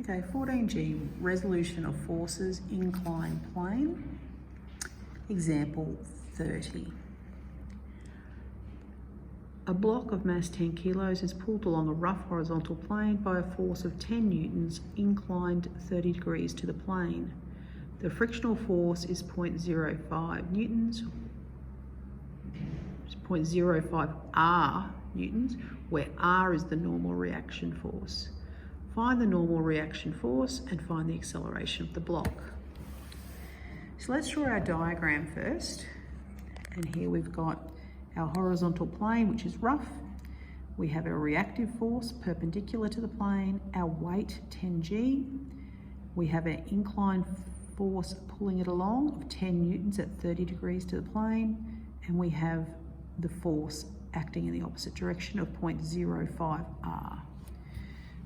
Okay, 14G, resolution of forces, inclined plane. Example 30. A block of mass 10 kilos is pulled along a rough horizontal plane by a force of 10 newtons, inclined 30 degrees to the plane. The frictional force is 0.05 newtons, 0.05 R newtons, where R is the normal reaction force. Find the normal reaction force and find the acceleration of the block. So let's draw our diagram first. And here we've got our horizontal plane, which is rough. We have our reactive force perpendicular to the plane, our weight 10G. We have our inclined force pulling it along of 10 newtons at 30 degrees to the plane. And we have the force acting in the opposite direction of 0.05 R.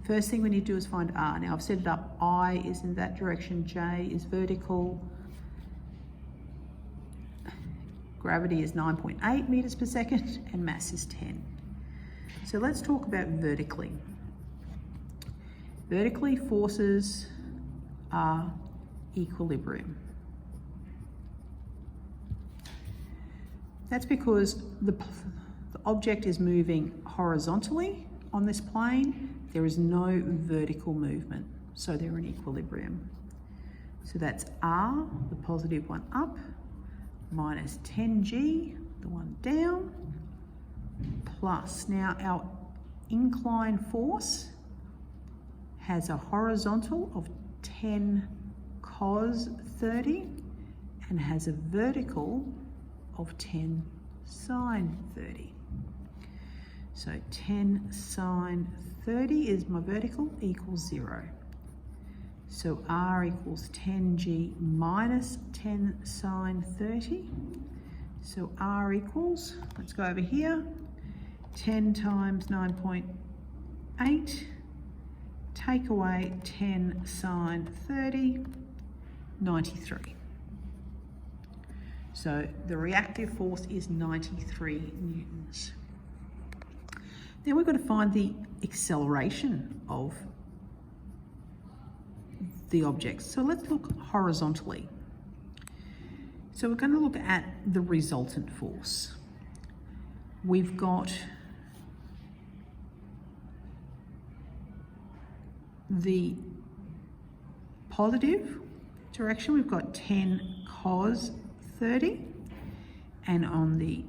First thing we need to do is find R. Now I've set it up, I is in that direction, J is vertical, gravity is 9.8 meters per second, and mass is 10. So let's talk about vertically. Vertically, forces are equilibrium. That's because the object is moving horizontally on this plane. There is no vertical movement, so they're in equilibrium. So that's R, the positive one up, minus 10G, the one down, plus, now our inclined force has a horizontal of 10 cos 30 and has a vertical of 10 sine 30. So 10 sine 30 is my vertical, equals 0. So R equals 10G minus 10 sine 30. So R equals, let's go over here, 10 times 9.8, take away 10 sine 30, 93. So the reactive force is 93 newtons. Then we've got to find the acceleration of the objects. So let's look horizontally. So we're going to look at the resultant force. We've got the positive direction, we've got 10 cos 30, and on the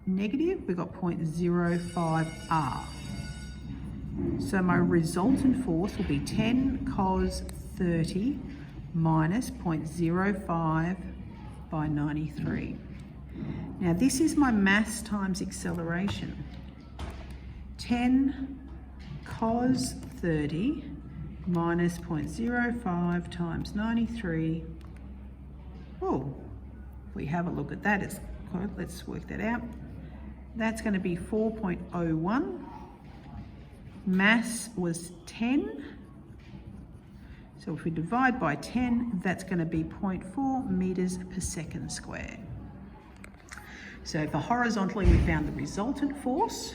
negative, we've got 0.05 R. So my resultant force will be 10 cos 30 minus 0.05 by 93. Now this is my mass times acceleration. 10 cos 30 minus 0.05 times 93. Oh, we have a look at that. Let's work that out. That's going to be 4.01. Mass was 10. So if we divide by 10, that's going to be 0.4 meters per second squared. So for horizontally, we found the resultant force.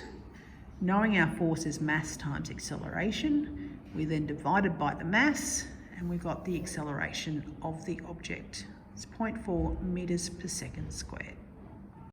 Knowing our force is mass times acceleration, we then divided by the mass, and we got the acceleration of the object. It's 0.4 meters per second squared.